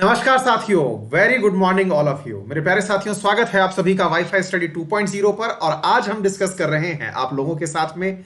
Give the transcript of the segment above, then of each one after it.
नमस्कार साथियों, very good morning all of you. मेरे प्यारे साथियों, स्वागत है आप सभी का वाईफाई स्टडी 2.0 पर। और आज हम डिस्कस कर रहे हैं आप लोगों के साथ में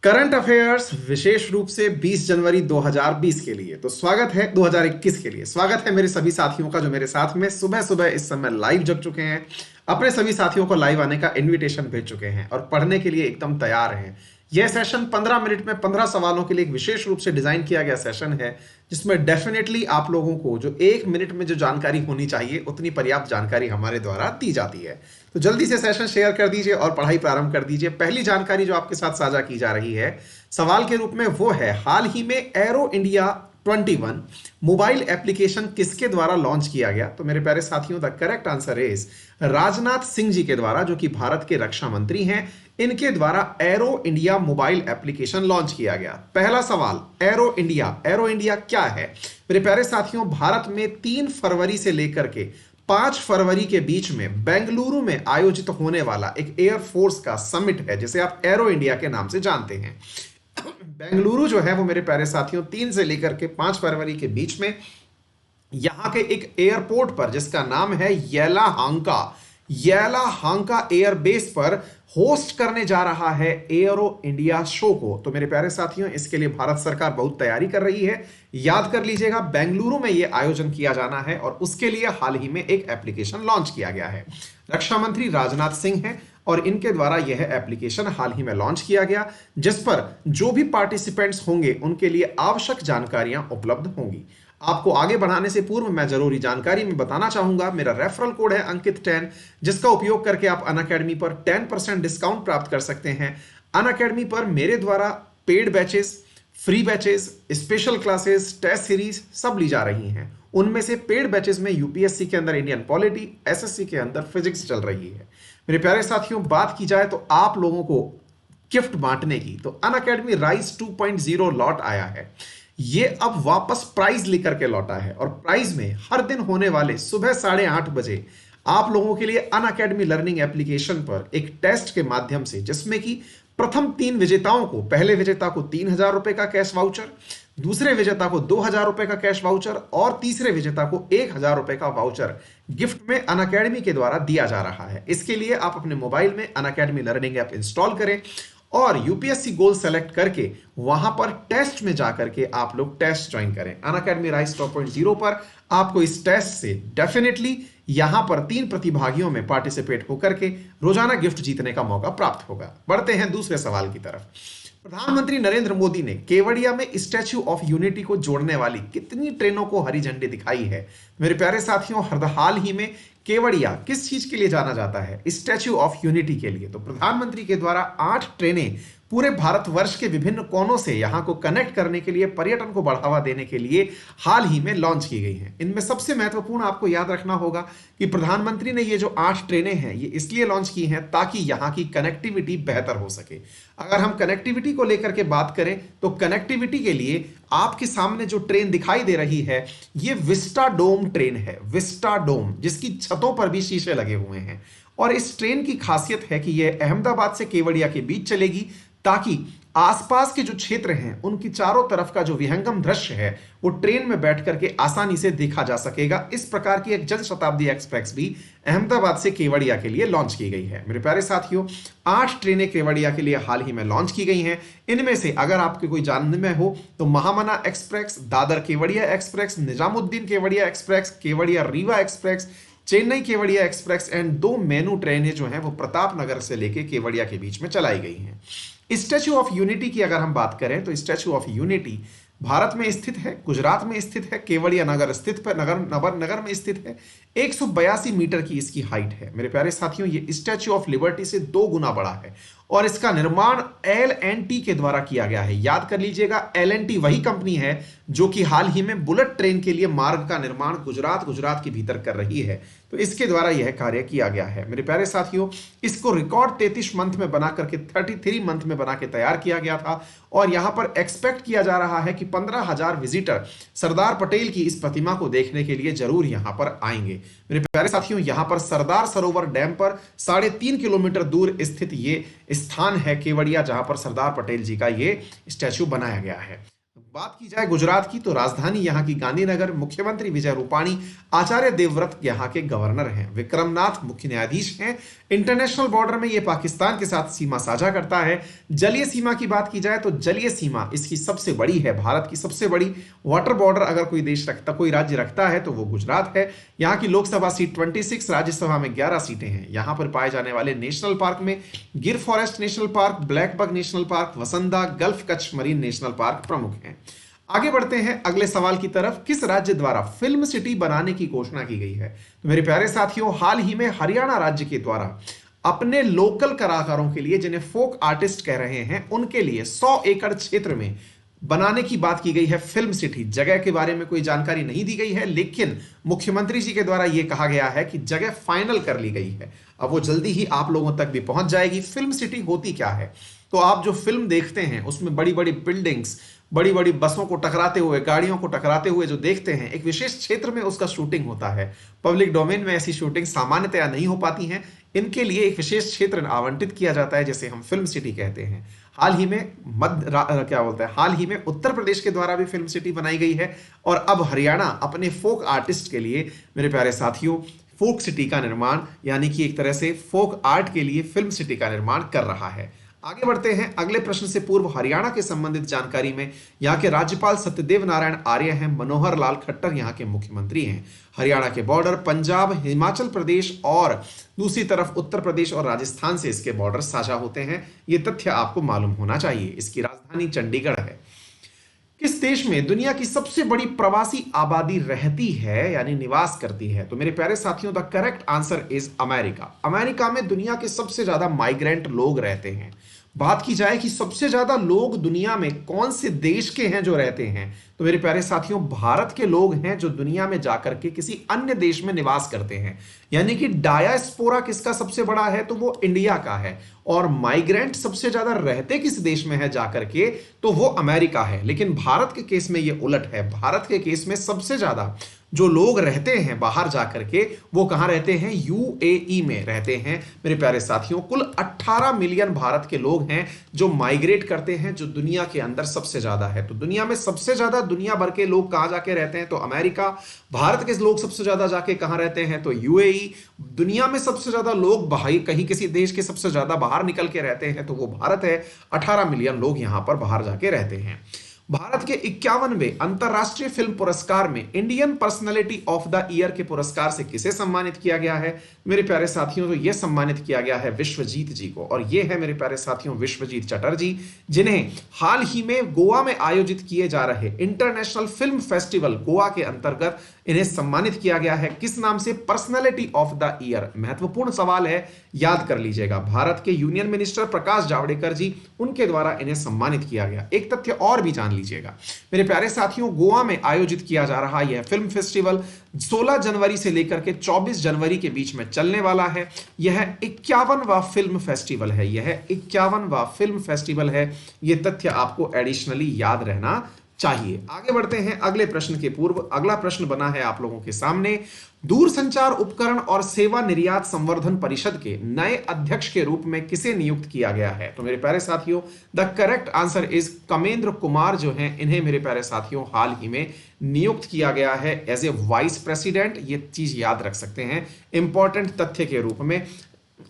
करंट अफेयर्स, विशेष रूप से 20 जनवरी 2020 के लिए। तो स्वागत है 2021 के लिए। स्वागत है मेरे सभी साथियों का जो मेरे साथ में सुबह सुबह इस समय लाइव जुड़ चुके हैं, अपने सभी साथियों को लाइव आने का इनविटेशन भेज चुके हैं और पढ़ने के लिए एकदम तैयार हैं। यह सेशन 15 मिनट में 15 सवालों के लिए एक विशेष रूप से डिजाइन किया गया सेशन है, जिसमें डेफिनेटली आप लोगों को जो 1 मिनट में जो जानकारी होनी चाहिए उतनी पर्याप्त जानकारी हमारे द्वारा दी जाती है। तो जल्दी से सेशन शेयर कर दीजिए और पढ़ाई प्रारंभ कर दीजिए। पहली जानकारी जो आपके साथ साझा की जा रही है सवाल के रूप में वो है, हाल ही में एरो इंडिया 21 मोबाइल एप्लीकेशन किसके द्वारा लॉन्च किया गया? तो मेरे प्यारे साथियों, the correct answer is Rajnath Singh ji के द्वारा, जो कि भारत के रक्षा मंत्री हैं। इनके द्वारा arrow India mobile application launch किया गया। पहला सवाल, एरो इंडिया क्या है? मेरे प्यारे साथियों, भारत में 3 फरवरी से लेकर के 5 फरवरी के बीच में बेंगलुरु में आयोजित होने वाला एक एयरफोर्स का समिट है, जिसे आप एरो इंडिया के नाम से जानते हैं। बेंगलुरु जो है वो मेरे प्यारे साथियों 3 से लेकर के 5 फरवरी के बीच में यहां के एक एयरपोर्ट पर, जिसका नाम है येला हांका एयरबेस पर होस्ट करने जा रहा है एरो इंडिया शो को। तो मेरे प्यारे साथियों, इसके लिए भारत सरकार बहुत तैयारी कर रही है। याद कर लीजिएगा, बेंगलुरु में यह आयोजन किया जाना है और उसके लिए हाल ही में एक एप्लीकेशन लॉन्च किया गया है। रक्षा मंत्री राजनाथ सिंह हैं और इनके द्वारा यह एप्लीकेशन हाल ही में लॉन्च किया गया, जिस पर जो भी पार्टिसिपेंट्स होंगे उनके लिए आवश्यक जानकारियां उपलब्ध होंगी। आपको आगे बढ़ाने से पूर्व मैं जरूरी जानकारी में बताना चाहूंगा, मेरा रेफरल कोड है अंकित10, जिसका उपयोग करके आप अनअकैडमी पर 10% डिस्काउंट प्राप्त कर सकते हैं। अनअकैडमी पर मेरे द्वारा paid batches, free batches, special classes, test series सब ली जा रही हैं। उनमें से पेड बैचेस में यूपीएससी के अंदर इंडियन पॉलिटी, एसएससी के अंदर फिजिक्स चल रही है। मेरे प्यारे साथियों, बात की जाए तो आप लोगों को गिफ्ट बांटने की, तो अनअकैडमी राइज 2.0 लौट आया है। ये अब वापस प्राइज लेकर के लौटा है और प्राइज में हर दिन होने वाले सुबह 8:30 बजे आप लोगों के लिए अनअकैडमी लर्निंग एप्लीकेशन पर एक टेस्ट के माध्यम से, जिसमें कि प्रथम 3 विजेताओं को, पहले विजेता को 3,000 रुपए का कैश वाउचर, दूसरे विजेता को 2,000 रुपए का कैश वाउचर और तीसरे विजेता को 1,000 रुपए का वाउचर गिफ्ट में अनअकैडमी के द्वारा दिया जा रहा है। इसके लिए आप अपने मोबाइल में अनअकैडमी लर्निंग ऐप इंस्टॉल करें और यूपीएससी गोल सेलेक्ट करके वहां पर टेस्ट में जाकर के आप लोग टेस्ट ज्वाइन करें। अनअकैडमी राइज 2.0 पर आपको इस टेस्ट से डेफिनेटली यहां पर 3 प्रतिभागियों में पार्टिसिपेट होकर के रोजाना गिफ्ट जीतने का मौका प्राप्त होगा। बढ़ते हैं दूसरे सवाल की तरफ। प्रधानमंत्री नरेंद्र मोदी ने केवड़िया में स्टैच्यू ऑफ यूनिटी को जोड़ने वाली कितनी ट्रेनों को हरी झंडी दिखाई है? मेरे प्यारे साथियों, हाल ही में केवड़िया किस चीज के लिए जाना जाता है? स्टैच्यू ऑफ यूनिटी के लिए। तो प्रधानमंत्री के द्वारा 8 ट्रेनें पूरे भारतवर्ष के विभिन्न कोनों से यहां को कनेक्ट करने के लिए, पर्यटन को बढ़ावा देने के लिए हाल ही में लॉन्च की गई हैं। इनमें सबसे महत्वपूर्ण आपको याद रखना होगा कि प्रधानमंत्री ने ये जो 8 ट्रेनें हैं ये इसलिए लॉन्च की हैं ताकि यहां की कनेक्टिविटी बेहतर हो सके। अगर हम कनेक्टिविटी को लेकर के बात करें तो कनेक्टिविटी के लिए आपके सामने जो ट्रेन दिखाई दे रही है ये विस्टाडोम ट्रेन है। विस्टाडोम, जिसकी छतों पर भी शीशे लगे हुए हैं। और इस ट्रेन की खासियत है कि यह अहमदाबाद से केवड़िया के बीच चलेगी, ताकि आसपास के जो क्षेत्र हैं उनकी चारों तरफ का जो विहंगम दृश्य है वो ट्रेन में बैठ करके आसानी से देखा जा सकेगा। इस प्रकार की एक जनशताब्दी एक्सप्रेस भी अहमदाबाद से केवड़िया के लिए लॉन्च की गई है। मेरे प्यारे साथियों, 8 ट्रेनें केवड़िया के लिए हाल ही में लॉन्च की गई हैं। इनमें से अगर आपके कोई जानने में हो तो Mahamana Express, Dadar Kevadia Express, Nizamuddin Kevadia Express, Kevadia Rewa Express, Chennai Kevadia Express and 2 MEMU ट्रेनें जो हैं वो प्रतापनगर से लेके केवड़िया के बीच में चलाई गई हैं। स्टैच्यू ऑफ यूनिटी की अगर हम बात करें तो स्टैच्यू ऑफ यूनिटी भारत में स्थित है, गुजरात में स्थित है, केवड़िया नगर में स्थित है। 182 मीटर की इसकी हाइट है। मेरे प्यारे साथियों, ये स्टैच्यू ऑफ लिबर्टी से 2 गुना बड़ा है और इसका निर्माण एल&टी के द्वारा किया गया है। याद कर लीजिएगा, एल&टी वही कंपनी है जो कि हाल ही में बुलेट ट्रेन के लिए मार्ग का निर्माण गुजरात के भीतर कर रही है। तो इसके द्वारा यह कार्य किया गया है। मेरे प्यारे साथियों, इसको रिकॉर्ड 33 मंथ में बना करके 33 मंथ में बना के तैयार किया गया था और यहां पर एक्सपेक्ट किया जा रहा है कि 15,000 विजिटर सरदार पटेल की इस प्रतिमा को देखने के लिए जरूर यहां पर आएंगे। मेरे प्यारे साथियों, यहां पर सरदार सरोवर डैम पर 3.5 किलोमीटर दूर स्थित ये स्थान है केवड़िया, जहां पर सरदार पटेल जी का ये स्टैच्यू बनाया गया है। बात की जाए गुजरात की तो राजधानी यहाँ की गांधीनगर, मुख्यमंत्री विजय रूपाणी, आचार्य देवव्रत यहाँ के गवर्नर हैं, विक्रमनाथ मुख्य न्यायाधीश हैं। इंटरनेशनल बॉर्डर में ये पाकिस्तान के साथ सीमा साझा करता है। जलीय सीमा की बात की जाए तो जलीय सीमा इसकी सबसे बड़ी है, भारत की सबसे बड़ी वाटर बॉर्डर अगर कोई देश रखता, कोई राज्य रखता है तो वो गुजरात है। यहाँ की लोकसभा सीट 26, राज्यसभा में 11 सीटें हैं। यहाँ पर पाए जाने वाले नेशनल पार्क में Gir Forest National Park, Black Buck National Park, वसंदा, Gulf Kutch Marine National Park प्रमुख हैं। आगे बढ़ते हैं अगले सवाल की तरफ। किस राज्य द्वारा फिल्म सिटी बनाने की घोषणा की गई है? तो मेरे प्यारे साथियों, हाल ही में हरियाणा राज्य के द्वारा अपने लोकल कलाकारों के लिए, जिन्हें फोक आर्टिस्ट कह रहे हैं, उनके लिए 100 एकड़ क्षेत्र में बनाने की बात की गई है फिल्म सिटी। जगह के बारे में कोई जानकारी नहीं दी गई है, लेकिन मुख्यमंत्री जी के द्वारा यह कहा गया है कि जगह फाइनल कर ली गई है। अब वो जल्दी ही आप लोगों तक भी पहुंच जाएगी। फिल्म सिटी होती क्या है? तो आप जो फिल्म देखते हैं उसमें बड़ी बड़ी बिल्डिंग्स, बड़ी बड़ी बसों को टकराते हुए, गाड़ियों को टकराते हुए जो देखते हैं, एक विशेष क्षेत्र में उसका शूटिंग होता है। पब्लिक डोमेन में ऐसी शूटिंग सामान्यतया नहीं हो पाती हैं। इनके लिए एक विशेष क्षेत्र आवंटित किया जाता है, जिसे हम फिल्म सिटी कहते हैं। हाल ही में हाल ही में उत्तर प्रदेश के द्वारा भी फिल्म सिटी बनाई गई है, और अब हरियाणा अपने फोक आर्टिस्ट के लिए, मेरे प्यारे साथियों, फोक सिटी का निर्माण, यानी कि एक तरह से फोक आर्ट के लिए फिल्म सिटी का निर्माण कर रहा है। आगे बढ़ते हैं अगले प्रश्न से पूर्व हरियाणा के संबंधित जानकारी में। यहाँ के राज्यपाल सत्यदेव नारायण आर्य हैं, मनोहर लाल खट्टर यहाँ के मुख्यमंत्री हैं। हरियाणा के बॉर्डर पंजाब, हिमाचल प्रदेश और दूसरी तरफ उत्तर प्रदेश और राजस्थान से इसके बॉर्डर साझा होते हैं। ये तथ्य आपको मालूम होना चाहिए। इसकी राजधानी चंडीगढ़ है। किस देश में दुनिया की सबसे बड़ी प्रवासी आबादी रहती है, यानी निवास करती है? तो मेरे प्यारे साथियों, the correct answer is America. America में दुनिया के सबसे ज्यादा माइग्रेंट लोग रहते हैं। बात की जाए कि सबसे ज्यादा लोग दुनिया में कौन से देश के हैं जो रहते हैं, तो मेरे प्यारे साथियों, भारत के लोग हैं जो दुनिया में जाकर के किसी अन्य देश में निवास करते हैं। यानी कि डायास्पोरा किसका सबसे बड़ा है? तो वो इंडिया का है। और माइग्रेंट सबसे ज्यादा रहते किस देश में है जाकर के? तो वो अमेरिका है। लेकिन भारत के केस में ये उलट है। भारत के केस में सबसे ज्यादा जो लोग रहते हैं बाहर जाकर के, वो कहां रहते हैं? यूएई में रहते हैं। मेरे प्यारे साथियों, कुल 18 मिलियन भारत के लोग हैं जो माइग्रेट करते हैं, जो दुनिया के अंदर सबसे ज्यादा है। तो दुनिया में सबसे ज्यादा दुनिया भर के लोग कहां जाके रहते हैं? तो अमेरिका। भारत के लोग सबसे ज्यादा जाके कहां रहते हैं? तो यूएई। दुनिया में सबसे ज्यादा लोग बाहर कहीं किसी देश के सबसे ज्यादा बाहर निकल के रहते हैं तो वो भारत है। 18 मिलियन लोग यहां पर बाहर जाके रहते हैं। भारत के 51वें अंतरराष्ट्रीय फिल्म पुरस्कार में Indian personality of the year के पुरस्कार से किसे सम्मानित किया गया है? मेरे प्यारे साथियों, तो यह सम्मानित किया गया है विश्वजीत जी को। और ये है मेरे प्यारे साथियों विश्वजीत चटर्जी, जिन्हें हाल ही में गोवा में आयोजित किए जा रहे इंटरनेशनल फिल्म फेस्टिवल गोवा के अंतर्गत इन्हें सम्मानित किया गया है। किस नाम से? Personality of the year. महत्वपूर्ण सवाल है, याद कर लीजिएगा। भारत के यूनियन मिनिस्टर प्रकाश जावड़ेकर जी, उनके द्वारा इन्हें सम्मानित किया गया। एक तथ्य और भी जान लीजिएगा मेरे प्यारे साथियों, गोवा में आयोजित किया जा रहा यह फिल्म फेस्टिवल 16 जनवरी से लेकर के 24 जनवरी के बीच में चलने वाला है। यह 51वां फिल्म फेस्टिवल है। यह 51वां फिल्म फेस्टिवल है। यह तथ्य आपको एडिशनली याद रहना चाहिए। आगे बढ़ते हैं अगले प्रश्न के पूर्व। अगला प्रश्न बना है आप लोगों के सामने। दूरसंचार उपकरण और सेवा निर्यात संवर्धन परिषद के नए अध्यक्ष के रूप में किसे नियुक्त किया गया है? तो मेरे प्यारे साथियों, the correct answer is Kamendra Kumar जो हैं, इन्हें मेरे प्यारे साथियों हाल ही में नियुक्त किया गया है एज ए वाइस प्रेसिडेंट। ये चीज याद रख सकते हैं इंपॉर्टेंट तथ्य के रूप में।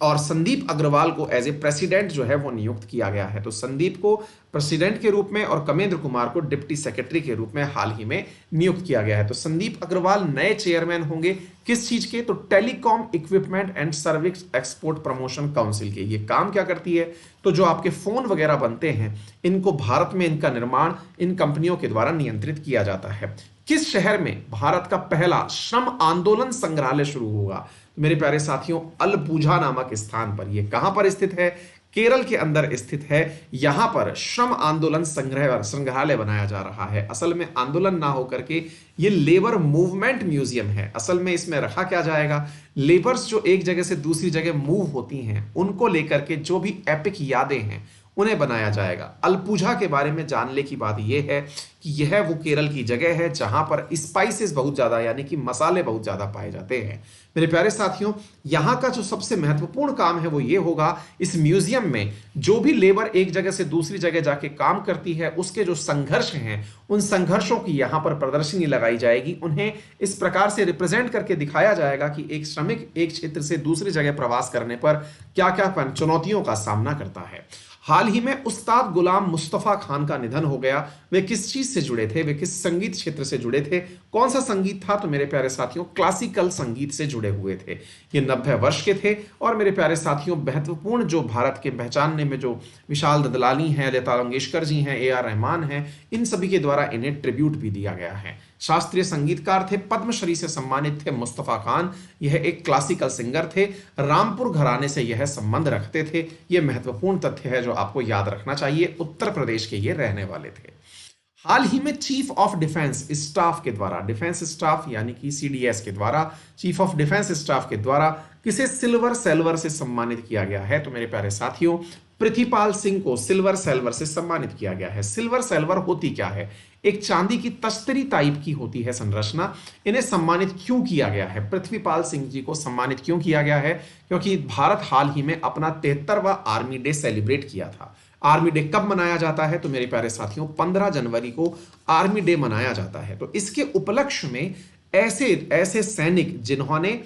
और संदीप अग्रवाल को एज ए प्रेसिडेंट जो है वो नियुक्त किया गया है। तो संदीप को प्रेसिडेंट के रूप में और कमेंद्र कुमार को डिप्टी सेक्रेटरी के रूप में हाल ही में नियुक्त किया गया है। तो संदीप अग्रवाल नए चेयरमैन होंगे किस चीज के? तो telecom equipment and service export promotion council के। ये काम क्या करती है? तो जो आपके फोन वगैरह बनते हैं, इनको भारत में इनका निर्माण इन कंपनियों के द्वारा नियंत्रित किया जाता है। किस शहर में भारत का पहला श्रम आंदोलन संग्रहालय शुरू होगा? मेरे प्यारे साथियों, अलपुझा नामक स्थान पर। यह कहां पर स्थित है? केरल के अंदर स्थित है। यहां पर श्रम आंदोलन संग्रहालय बनाया जा रहा है। असल में आंदोलन ना होकर के ये लेबर मूवमेंट म्यूजियम है। असल में इसमें रखा क्या जाएगा? लेबर्स जो एक जगह से दूसरी जगह मूव होती हैं, उनको लेकर के जो भी एपिक यादें हैं उन्हें बनाया जाएगा। अलपुझा के बारे में जानने की बात यह है कि यह वो केरल की जगह है जहां पर स्पाइसेस बहुत ज्यादा यानी कि मसाले बहुत ज्यादा पाए जाते हैं। मेरे प्यारे साथियों, यहाँ का जो सबसे महत्वपूर्ण काम है वो ये होगा, इस म्यूजियम में जो भी लेबर एक जगह से दूसरी जगह जाके काम करती है उसके जो संघर्ष हैं, उन संघर्षों की यहाँ पर प्रदर्शनी लगाई जाएगी। उन्हें इस प्रकार से रिप्रेजेंट करके दिखाया जाएगा कि एक श्रमिक एक क्षेत्र से दूसरी जगह प्रवास करने पर क्या क्या चुनौतियों का सामना करता है। हाल ही में उस्ताद गुलाम मुस्तफा खान का निधन हो गया। वे किस चीज से जुड़े थे, वे किस संगीत क्षेत्र से जुड़े थे, कौन सा संगीत था? तो मेरे प्यारे साथियों, क्लासिकल संगीत से जुड़े हुए थे। ये 90 वर्ष के थे। और मेरे प्यारे साथियों, महत्वपूर्ण जो भारत के पहचानने में जो विशाल ददलानी हैं, लता मंगेशकर जी हैं, AR रहमान हैं, इन सभी के द्वारा इन्हें ट्रिब्यूट भी दिया गया है। शास्त्रीय संगीतकार थे, पद्मश्री से सम्मानित थे मुस्तफा खान। यह एक क्लासिकल सिंगर थे, रामपुर घराने से यह संबंध रखते थे। यह महत्वपूर्ण तथ्य है जो आपको याद रखना चाहिए। उत्तर प्रदेश के ये रहने वाले थे। हाल ही में चीफ ऑफ डिफेंस स्टाफ के द्वारा, डिफेंस स्टाफ यानी कि CDS के द्वारा, चीफ ऑफ डिफेंस स्टाफ के द्वारा किसे सिल्वर सेल्वर से सम्मानित किया गया है? तो मेरे प्यारे साथियों, पृथ्वीपाल सिंह को सिल्वर सेल्वर से सम्मानित किया गया है। सिल्वर सेल्वर होती क्या है? एक चांदी की तश्तरी टाइप की होती है संरचना। इन्हें सम्मानित क्यों किया गया है? पृथ्वीपाल सिंह जी को सम्मानित क्यों किया गया है? क्योंकि भारत हाल ही में अपना 73वां आर्मी डे सेलिब्रेट किया था। आर्मी डे कब मनाया जाता है? तो मेरे प्यारे साथियों, 15 जनवरी को आर्मी डे मनाया जाता है। तो इसके उपलक्ष्य में ऐसे ऐसे सैनिक जिन्होंने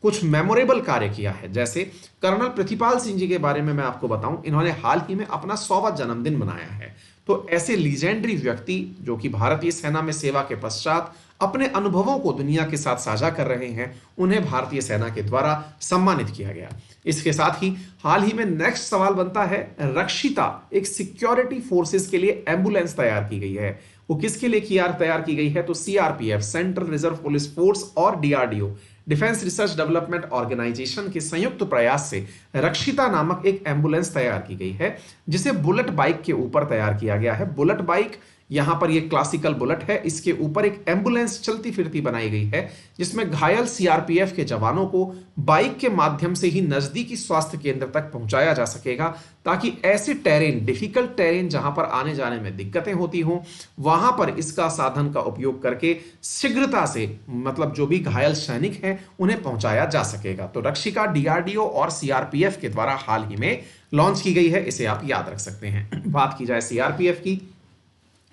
कुछ मेमोरेबल कार्य किया है, जैसे कर्नल पृथ्वीपाल सिंह जी के बारे में मैं आपको बताऊं, इन्होंने हाल ही में अपना 100वां जन्मदिन मनाया है। तो ऐसे लीजेंडरी व्यक्ति जो कि भारतीय सेना में सेवा के पश्चात अपने अनुभवों को दुनिया के साथ साझा कर रहे हैं, उन्हें भारतीय सेना के द्वारा सम्मानित किया गया। इसके साथ ही हाल ही में नेक्स्ट सवाल बनता है, रक्षिता एक सिक्योरिटी फोर्सेस के लिए एम्बुलेंस तैयार की गई है। वो किसके लिए तैयार की गई है? तो CRPF, central reserve police force, और DRDO, defence research development organisation के संयुक्त प्रयास से रक्षिता नामक एक एम्बुलेंस तैयार की गई है, जिसे बुलेट बाइक के ऊपर तैयार किया गया है। बुलेट बाइक, यहां पर ये क्लासिकल बुलेट है, इसके ऊपर एक एम्बुलेंस चलती फिरती बनाई गई है, जिसमें घायल CRPF के जवानों को बाइक के माध्यम से ही नजदीकी स्वास्थ्य केंद्र तक पहुंचाया जा सकेगा, ताकि ऐसे टेरेन, डिफिकल्ट टेरेन जहां पर आने जाने में दिक्कतें होती हों, वहां पर इसका साधन का उपयोग करके शीघ्रता से, मतलब जो भी घायल सैनिक हैं उन्हें पहुंचाया जा सकेगा। तो रक्षिका DRDO और CRPF के द्वारा हाल ही में लॉन्च की गई है, इसे आप याद रख सकते हैं। बात की जाए CRPF की,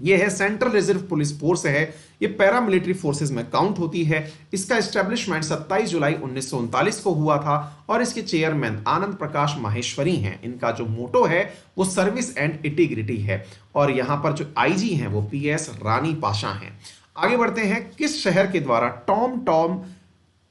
यह है सेंट्रल रिजर्व पुलिस फोर्स है। ये पैरामिलिट्री फोर्सेस में काउंट होती है। इसका एस्टेब्लिशमेंट 27 जुलाई 1939 को हुआ था और इसके चेयरमैन आनंद प्रकाश माहेश्वरी हैं। इनका जो मोटो है वो सर्विस एंड इंटीग्रिटी है। और यहां पर जो IG हैं वो PS रानी पाशा हैं। आगे बढ़ते हैं, किस शहर के द्वारा टॉम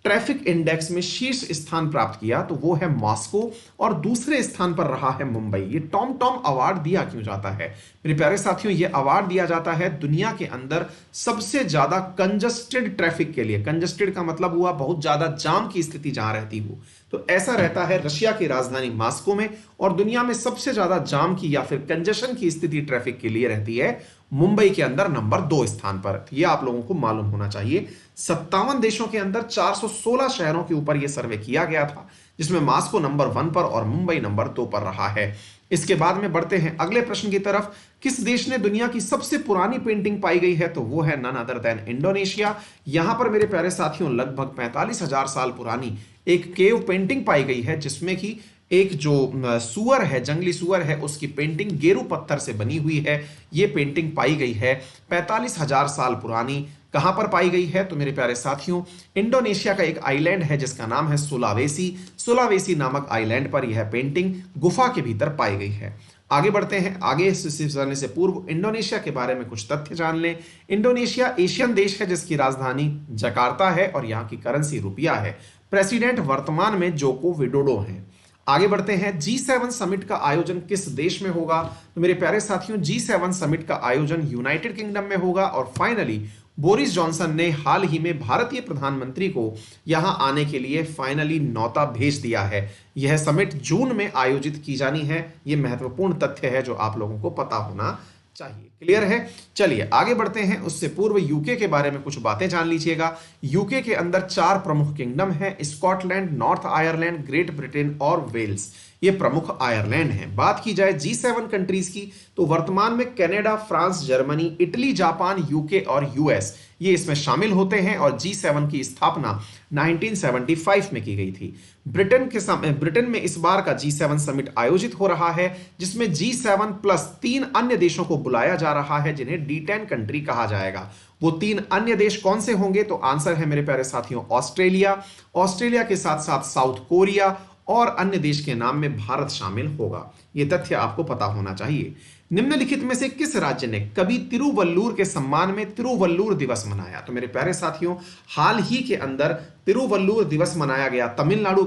ट्रैफिक इंडेक्स में शीर्ष स्थान प्राप्त किया? तो वो है मॉस्को, और दूसरे स्थान पर रहा है मुंबई। ये टॉम अवार्ड दिया क्यों जाता है? मेरे प्यारे साथियों, ये अवार्ड दिया जाता है दुनिया के अंदर सबसे ज्यादा कंजस्टेड ट्रैफिक के लिए। कंजस्टेड का मतलब हुआ बहुत ज्यादा जाम की स्थिति जहां रहती हो, तो ऐसा रहता है रशिया की राजधानी मॉस्को में। और दुनिया में सबसे ज्यादा जाम की या फिर कंजेशन की स्थिति ट्रैफिक के लिए रहती है मुंबई के अंदर नंबर 2 स्थान पर। यह आप लोगों को मालूम होना चाहिए। 57 देशों के अंदर 416 शहरों के ऊपर यह सर्वे किया गया था, जिसमें मॉस्को नंबर 1 पर और मुंबई नंबर 2 पर रहा है। इसके बाद में बढ़ते हैं अगले प्रश्न की तरफ। किस देश ने दुनिया की सबसे पुरानी पेंटिंग पाई गई है? तो वो है नन अदर देन इंडोनेशिया। यहां पर मेरे प्यारे साथियों लगभग 45,000 साल पुरानी एक केव पेंटिंग पाई गई है, जिसमें कि एक जो सुअर है, जंगली सुअर है, उसकी पेंटिंग गेरू पत्थर से बनी हुई है। यह पेंटिंग पाई गई है 45,000 साल पुरानी। कहां पर पाई गई है? तो मेरे प्यारे साथियों, इंडोनेशिया का एक आइलैंड है जिसका नाम है सुलावेसी। सुलावेसी नामक आइलैंड पर यह पेंटिंग गुफा के भीतर पाई गई है। आगे बढ़ते हैं। आगे जाने से पूर्व इंडोनेशिया के बारे में कुछ तथ्य जान लें। इंडोनेशिया एशियन देश है जिसकी राजधानी जकार्ता है और यहाँ की करेंसी रुपया है। प्रेसिडेंट वर्तमान में जोको विडोडो हैं। आगे बढ़ते हैं। G7 समिट का आयोजन किस देश में होगा? तो मेरे प्यारे साथियों, G7 समिट का आयोजन यूनाइटेड किंगडम में होगा। और फाइनली बोरिस जॉनसन ने हाल ही में भारतीय प्रधानमंत्री को यहां आने के लिए फाइनली न्योता भेज दिया है। यह समिट जून में आयोजित की जानी है। यह महत्वपूर्ण तथ्य है जो आप लोगों को पता होना चाहिए। क्लियर है? चलिए आगे बढ़ते हैं। उससे पूर्व यूके के बारे में कुछ बातें जान लीजिएगा। यूके के अंदर 4 प्रमुख किंगडम हैं: Scotland, north Ireland, great Britain और वेल्स। ये प्रमुख आयरलैंड है। बात की जाए G7 कंट्रीज की तो वर्तमान में Canada, France, Germany, Italy, Japan, UK और यूएस ये इसमें शामिल होते हैं और G7 की स्थापना 1975 में की गई थी। ब्रिटेन में इस बार का G7 समिट आयोजित हो रहा है, जिसमें G7 प्लस 3 अन्य देशों को बुलाया जा रहा है जिन्हें D10 कंट्री कहा जाएगा। वो 3 अन्य देश कौन से होंगे? तो आंसर है मेरे प्यारे साथियों ऑस्ट्रेलिया के साथ साथ साउथ कोरिया और अन्य देश के नाम में भारत शामिल होगा। यह तथ्य आपको पता होना चाहिए। निम्नलिखित में से किस राज्य ने कभी तिरुवल्लुर के सम्मान में तिरुवल्लुर दिवस मनाया? तो मेरे प्यारे साथियों, हाल ही के अंदर तिरुवल्लुर दिवस मनाया गया तमिलनाडु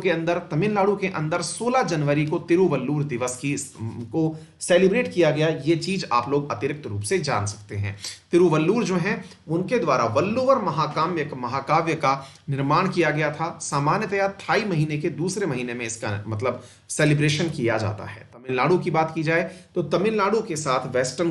के अंदर 16 जनवरी को तिरुवल्लुर दिवस को सेलिब्रेट किया गया। ये चीज आप लोग अतिरिक्त रूप से जान सकते हैं। तिरुवल्लुर जो है उनके द्वारा वल्लुवर महाकाव्य का निर्माण किया गया था। सामान्यतया थाई महीने के दूसरे महीने में इसका मतलब सेलिब्रेशन किया जाता है। तमिलनाडु की बात की जाए तो तमिलनाडु के साथ ईस्टर्न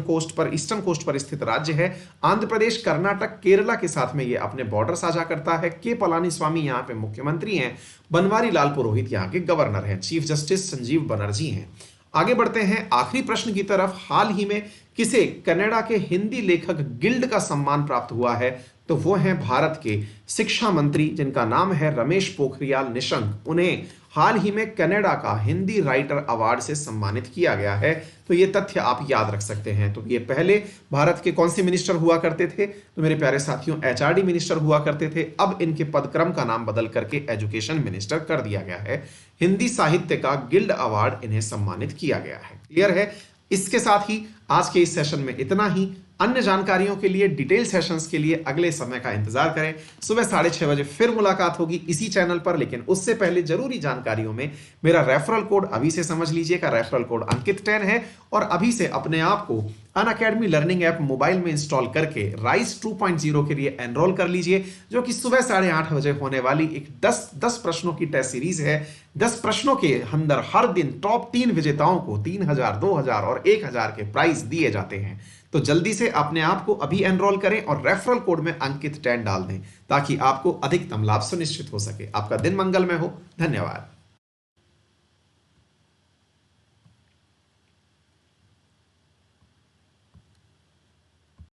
कोस्ट पर स्थित राज्य है। आंध्र प्रदेश, कर्नाटक, केरला के साथ में ये अपने बॉर्डर साझा करता है। के पलानी स्वामी यहाँ पे मुख्यमंत्री हैं। बनवारी लाल पुरोहित यहाँ के गवर्नर हैं। चीफ जस्टिस संजीव बनर्जी हैं। आगे बढ़ते हैं आखिरी प्रश्न की तरफ। हाल ही में किसे कनाडा के हिंदी लेखक गिल्ड का सम्मान प्राप्त हुआ है? तो वो हैं भारत के शिक्षा मंत्री जिनका नाम है रमेश पोखरियाल निशंक। उन्हें हाल ही में कनाडा का हिंदी राइटर अवार्ड से सम्मानित किया गया है। तो ये तथ्य आप याद रख सकते हैं। तो ये पहले भारत के कौन से मिनिस्टर हुआ करते थे? तो मेरे प्यारे साथियों HRD मिनिस्टर हुआ करते थे। अब इनके पदक्रम का नाम बदल करके एजुकेशन मिनिस्टर कर दिया गया है। हिंदी साहित्य का गिल्ड अवार्ड इन्हें सम्मानित किया गया है। क्लियर है? इसके साथ ही आज के इस सेशन में इतना ही। अन्य जानकारियों के लिए, डिटेल सेशंस के लिए अगले समय का इंतजार करें। सुबह 6:30 बजे फिर मुलाकात होगी इसी चैनल पर। लेकिन उससे पहले जरूरी जानकारियों में मेरा रेफरल कोड अभी से समझ लीजिएगा। रेफरल कोड अंकित 10 है और अभी से अपने आप को अनअकैडमी लर्निंग ऐप मोबाइल में इंस्टॉल करके राइज 2.0 के लिए एनरोल कर लीजिए, जो कि सुबह 8:30 बजे होने वाली एक 10 प्रश्नों की टेस्ट सीरीज है। 10 प्रश्नों के अंदर हर दिन टॉप 3 विजेताओं को 3000, 2000 और 1000 के प्राइज दिए जाते हैं। तो जल्दी से अपने आप को अभी एनरोल करें और रेफरल कोड में अंकित 10 डाल दें ताकि आपको अधिकतम लाभ सुनिश्चित हो सके। आपका दिन मंगलमय हो। धन्यवाद।